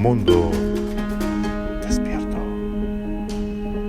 Mundo Despierto.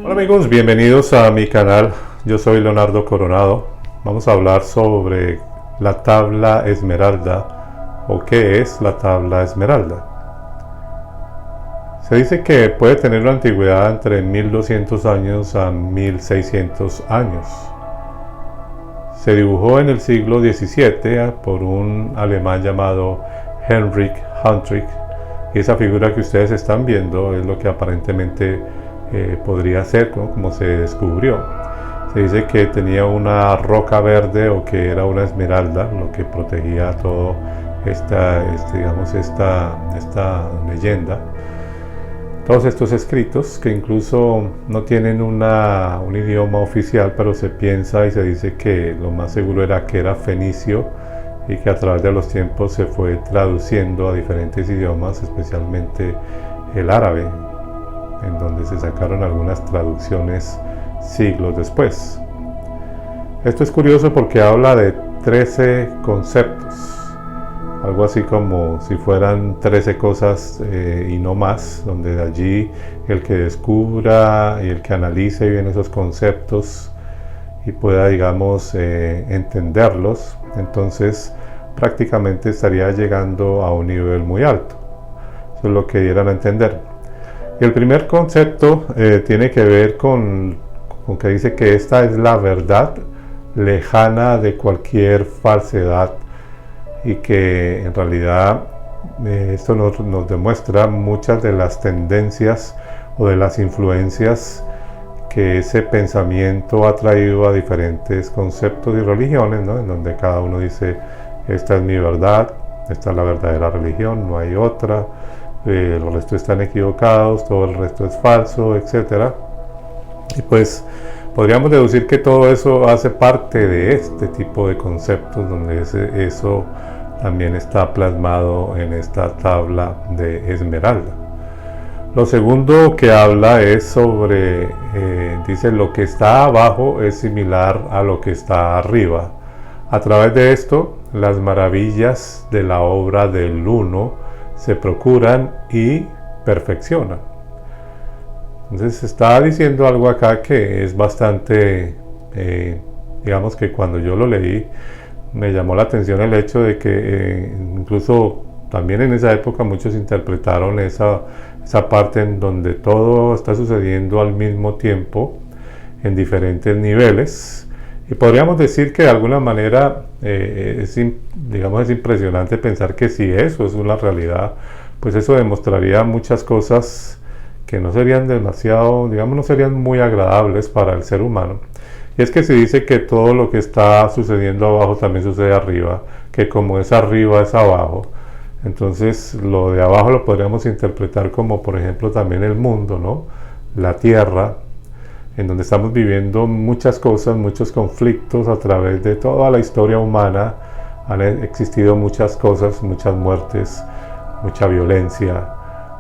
Hola amigos, bienvenidos a mi canal. Yo soy Leonardo Coronado. Vamos a hablar sobre la tabla esmeralda o qué es la tabla esmeralda. Se dice que puede tener una antigüedad entre 1200 años a 1600 años. Se dibujó en el siglo XVII por un alemán llamado Heinrich Hartwig, y esa figura que ustedes están viendo es lo que aparentemente podría ser, ¿no? Como se descubrió. Se dice que tenía una roca verde o que era una esmeralda, lo que protegía todo esta leyenda. Todos estos escritos, que incluso no tienen un idioma oficial, pero se piensa y se dice que lo más seguro era que era fenicio y que a través de los tiempos se fue traduciendo a diferentes idiomas, especialmente el árabe, en donde se sacaron algunas traducciones siglos después. Esto es curioso porque habla de 13 conceptos, algo así como si fueran 13 cosas y no más, donde de allí el que descubra y el que analice bien esos conceptos y pueda, digamos, entenderlos, entonces prácticamente estaría llegando a un nivel muy alto. Eso es lo que dieran a entender. Y el primer concepto tiene que ver con que dice que esta es la verdad lejana de cualquier falsedad, y que en realidad esto nos demuestra muchas de las tendencias o de las influencias que ese pensamiento ha traído a diferentes conceptos y religiones, ¿no? En donde cada uno dice: esta es mi verdad, esta es la verdadera religión, no hay otra, los restos están equivocados, todo el resto es falso, etc. Y pues podríamos deducir que todo eso hace parte de este tipo de conceptos, donde eso también está plasmado en esta tabla de esmeralda. Lo segundo que habla es sobre, dice, lo que está abajo es similar a lo que está arriba. A través de esto, las maravillas de la obra del uno se procuran y perfeccionan. Entonces está diciendo algo acá que es bastante, digamos que cuando yo lo leí, me llamó la atención el hecho de que incluso también en esa época muchos interpretaron esa parte en donde todo está sucediendo al mismo tiempo en diferentes niveles, y podríamos decir que de alguna manera es impresionante pensar que si eso es una realidad, pues eso demostraría muchas cosas que no serían demasiado, digamos, no serían muy agradables para el ser humano. Y es que se dice que todo lo que está sucediendo abajo también sucede arriba, que como es arriba es abajo. Entonces lo de abajo lo podríamos interpretar como, por ejemplo, también el mundo, ¿no? La tierra, en donde estamos viviendo muchas cosas, muchos conflictos a través de toda la historia humana. Han existido muchas cosas, muchas muertes, mucha violencia,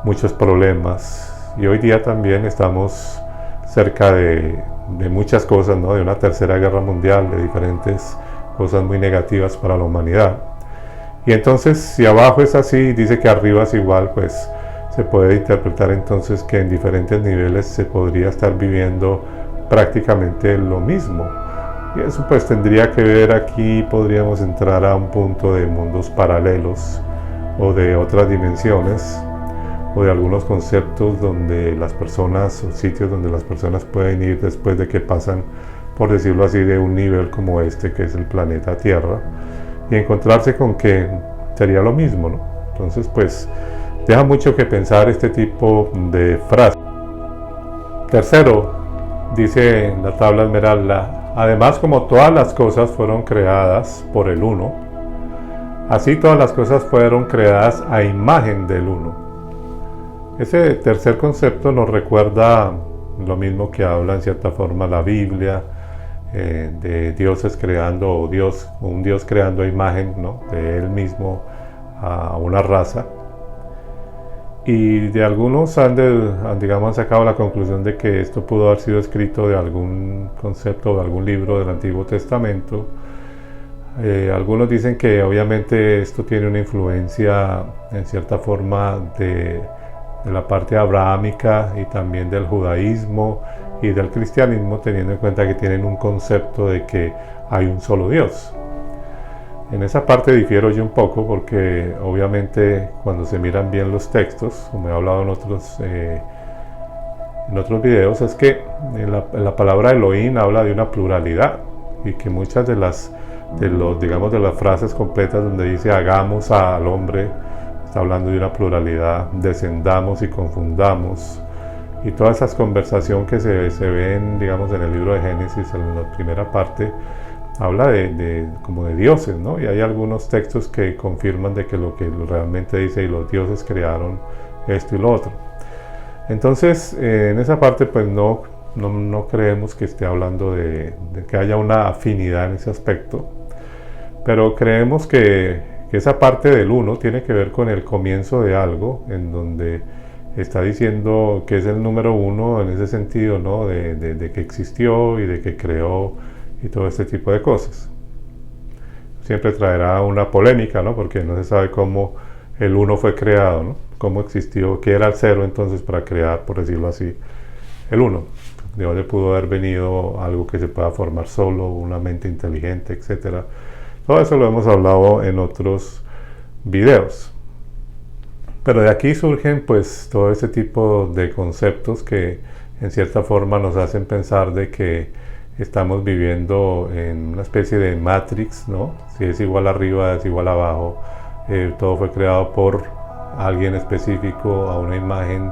muchos problemas. Y hoy día también estamos cerca de muchas cosas, ¿no? De una tercera guerra mundial, de diferentes cosas muy negativas para la humanidad. Y entonces, si abajo es así, dice que arriba es igual, pues se puede interpretar entonces que en diferentes niveles se podría estar viviendo prácticamente lo mismo. Y eso pues tendría que ver, aquí podríamos entrar a un punto de mundos paralelos o de otras dimensiones, o de algunos conceptos donde las personas, o sitios donde las personas pueden ir después de que pasan, por decirlo así, de un nivel como este que es el planeta Tierra, y encontrarse con que sería lo mismo, ¿no? Entonces pues deja mucho que pensar este tipo de frases. Tercero, dice la tabla esmeralda: además, como todas las cosas fueron creadas por el uno, así todas las cosas fueron creadas a imagen del uno. Ese tercer concepto nos recuerda lo mismo que habla en cierta forma la Biblia, de dioses creando, o un Dios creando a imagen, ¿no?, de él mismo a una raza. Y de algunos han sacado la conclusión de que esto pudo haber sido escrito de algún concepto, de algún libro del Antiguo Testamento. Algunos dicen que obviamente esto tiene una influencia en cierta forma de de la parte abrahámica y también del judaísmo y del cristianismo, teniendo en cuenta que tienen un concepto de que hay un solo Dios. En esa parte difiero yo un poco porque obviamente cuando se miran bien los textos, como he hablado en otros videos, es que la palabra Elohim habla de una pluralidad y que muchas de las frases completas donde dice hagamos al hombre, está hablando de una pluralidad, descendamos y confundamos, y toda esa conversación que se ven, digamos, en el libro de Génesis, en la primera parte, habla como de dioses, ¿no? Y hay algunos textos que confirman de que lo que realmente dice, y los dioses crearon esto y lo otro. Entonces, en esa parte, pues no creemos que esté hablando de que haya una afinidad en ese aspecto, pero creemos que esa parte del uno tiene que ver con el comienzo de algo, en donde está diciendo que es el número uno en ese sentido, ¿no? De que existió y de que creó y todo este tipo de cosas. Siempre traerá una polémica, ¿no? Porque no se sabe cómo el uno fue creado, ¿no? Cómo existió, qué era el cero entonces para crear, por decirlo así, el uno. De dónde pudo haber venido algo que se pueda formar solo, una mente inteligente, etcétera. Todo eso lo hemos hablado en otros videos. Pero de aquí surgen pues todo este tipo de conceptos que en cierta forma nos hacen pensar de que estamos viviendo en una especie de Matrix, ¿no? Si es igual arriba, es igual abajo. Todo fue creado por alguien específico, a una imagen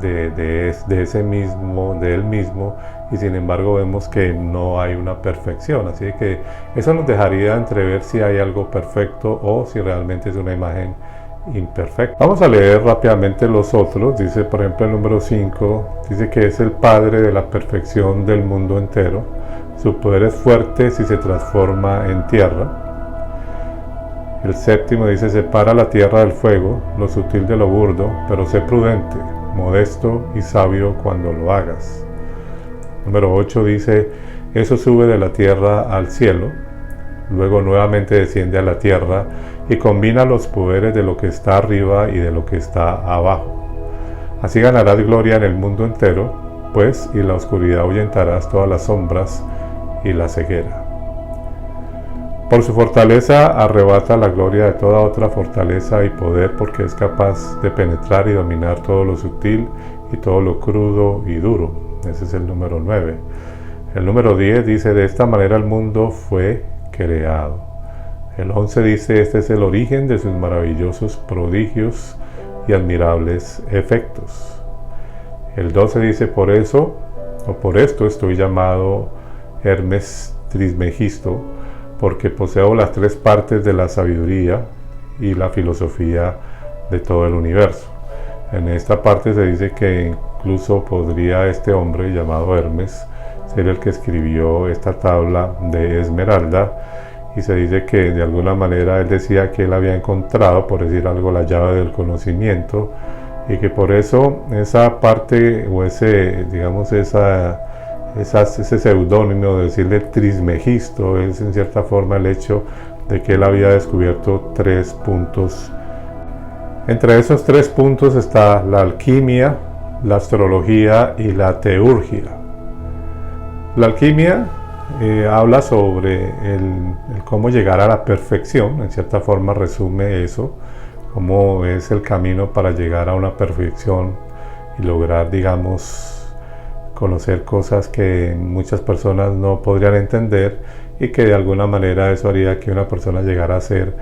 de ese mismo, de él mismo, y sin embargo vemos que no hay una perfección. Así que eso nos dejaría entrever si hay algo perfecto o si realmente es una imagen imperfecta. Vamos a leer rápidamente los otros. Dice, por ejemplo, el número 5, dice que es el Padre de la perfección del mundo entero. Su poder es fuerte si se transforma en tierra. El 7 dice, separa la tierra del fuego, lo sutil de lo burdo, pero sé prudente, modesto y sabio cuando lo hagas. Número 8 dice, eso sube de la tierra al cielo, luego nuevamente desciende a la tierra y combina los poderes de lo que está arriba y de lo que está abajo. Así ganarás gloria en el mundo entero, pues, y la oscuridad ahuyentarás todas las sombras y la ceguera. Por su fortaleza arrebata la gloria de toda otra fortaleza y poder, porque es capaz de penetrar y dominar todo lo sutil y todo lo crudo y duro. Ese es el número 9. El número 10 dice, de esta manera el mundo fue creado. El 11 dice, este es el origen de sus maravillosos prodigios y admirables efectos. El 12 dice, por eso, o por esto estoy llamado Hermes Trismegisto, porque poseo las tres partes de la sabiduría y la filosofía de todo el universo. En esta parte se dice que incluso podría este hombre llamado Hermes ser el que escribió esta tabla de esmeralda, y se dice que de alguna manera él decía que él había encontrado, por decir algo, la llave del conocimiento, y que por eso esa parte o ese seudónimo de decirle Trismegisto es en cierta forma el hecho de que él había descubierto 3 puntos. Entre esos 3 puntos está la alquimia, la astrología y la teurgia. La alquimia habla sobre el cómo llegar a la perfección, en cierta forma resume eso, cómo es el camino para llegar a una perfección y lograr, digamos, conocer cosas que muchas personas no podrían entender, y que de alguna manera eso haría que una persona llegara a ser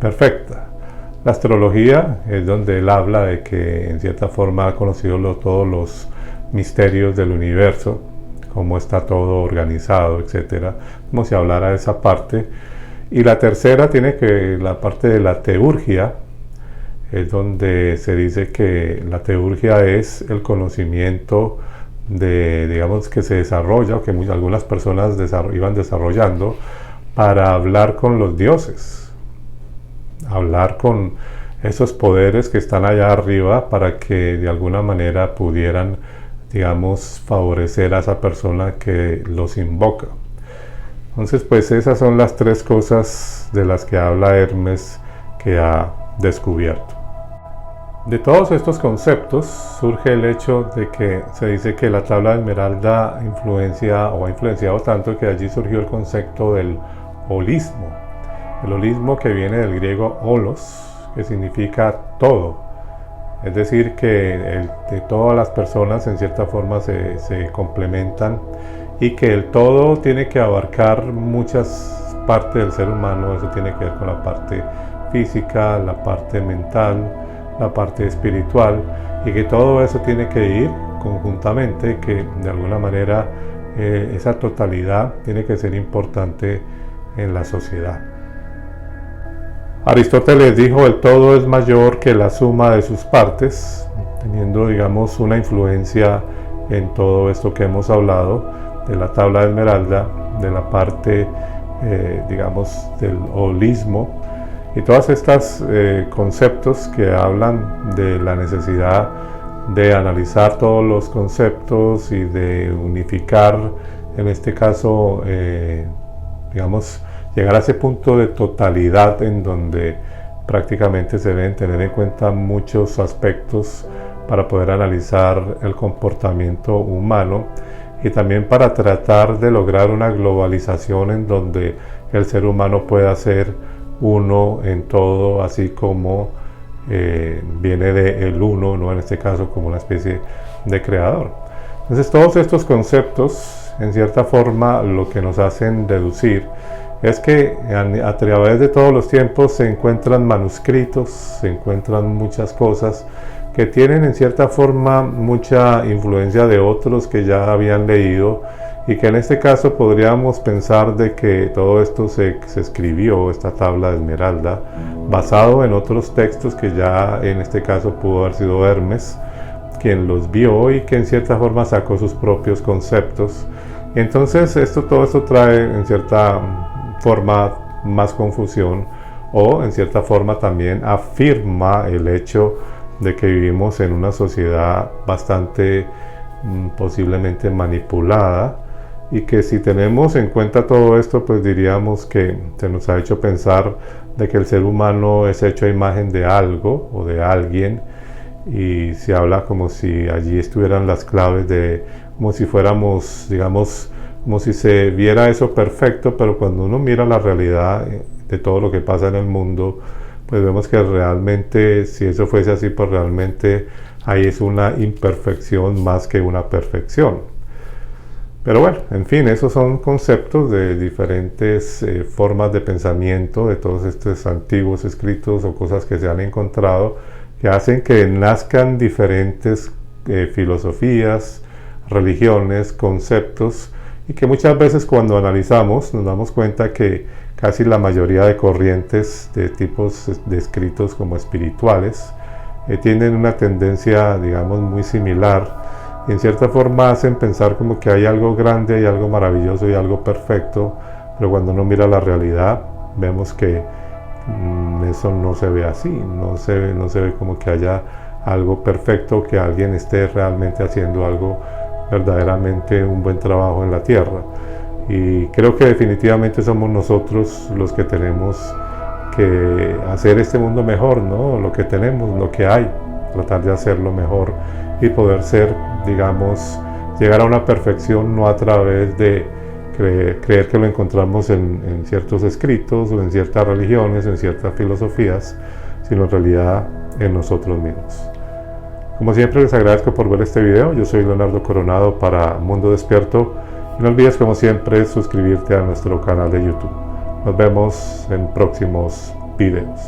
perfecta. La astrología es donde él habla de que en cierta forma ha conocido todos los misterios del universo, cómo está todo organizado, etcétera, como si hablara de esa parte. Y la tercera tiene que la parte de la teurgia, es donde se dice que la teurgia es el conocimiento digamos, que se desarrolla, o que algunas personas iban desarrollando para hablar con los dioses, hablar con esos poderes que están allá arriba, para que de alguna manera pudieran, digamos, favorecer a esa persona que los invoca. Entonces, pues esas son las 3 cosas de las que habla Hermes que ha descubierto. De todos estos conceptos surge el hecho de que se dice que la tabla de Esmeralda influencia o ha influenciado tanto que allí surgió el concepto del holismo. El holismo que viene del griego holos, que significa todo. Es decir, que de todas las personas en cierta forma se complementan y que el todo tiene que abarcar muchas partes del ser humano. Eso tiene que ver con la parte física, la parte mental, la parte espiritual, y que todo eso tiene que ir conjuntamente, que de alguna manera esa totalidad tiene que ser importante en la sociedad. Aristóteles dijo: el todo es mayor que la suma de sus partes, teniendo, digamos, una influencia en todo esto que hemos hablado de la tabla de Esmeralda, de la parte digamos del holismo, y todas estas conceptos que hablan de la necesidad de analizar todos los conceptos y de unificar, en este caso, digamos, llegar a ese punto de totalidad en donde prácticamente se deben tener en cuenta muchos aspectos para poder analizar el comportamiento humano, y también para tratar de lograr una globalización en donde el ser humano pueda ser uno en todo, así como viene de el uno, ¿no? En este caso como una especie de creador. Entonces todos estos conceptos, en cierta forma, lo que nos hacen deducir es que a través de todos los tiempos se encuentran manuscritos, se encuentran muchas cosas que tienen en cierta forma mucha influencia de otros que ya habían leído, y que en este caso podríamos pensar de que todo esto se escribió, esta tabla de Esmeralda, basado en otros textos que ya en este caso pudo haber sido Hermes quien los vio y que en cierta forma sacó sus propios conceptos. Y entonces todo esto trae en cierta forma más confusión, o en cierta forma también afirma el hecho de que vivimos en una sociedad bastante posiblemente manipulada, y que si tenemos en cuenta todo esto, pues diríamos que se nos ha hecho pensar de que el ser humano es hecho a imagen de algo o de alguien, y se habla como si allí estuvieran las claves de, como si fuéramos, digamos, como si se viera eso perfecto, pero cuando uno mira la realidad de todo lo que pasa en el mundo, pues vemos que realmente, si eso fuese así, pues realmente ahí es una imperfección más que una perfección. Pero bueno, en fin, esos son conceptos de diferentes formas de pensamiento, de todos estos antiguos escritos o cosas que se han encontrado, que hacen que nazcan diferentes filosofías, religiones, conceptos, y que muchas veces cuando analizamos nos damos cuenta que casi la mayoría de corrientes de tipos de escritos como espirituales tienen una tendencia, digamos, muy similar, y en cierta forma hacen pensar como que hay algo grande, hay algo maravilloso y algo perfecto, pero cuando uno mira la realidad vemos que eso no se ve así, no se ve como que haya algo perfecto, que alguien esté realmente haciendo algo verdaderamente un buen trabajo en la tierra. Y creo que definitivamente somos nosotros los que tenemos que hacer este mundo mejor, ¿no? Lo que tenemos, lo que hay, tratar de hacerlo mejor y poder ser, digamos, llegar a una perfección no a través de creer que lo encontramos en ciertos escritos o en ciertas religiones o en ciertas filosofías, sino en realidad en nosotros mismos. Como siempre, les agradezco por ver este video. Yo soy Leonardo Coronado para Mundo Despierto, y no olvides, como siempre, suscribirte a nuestro canal de YouTube. Nos vemos en próximos videos.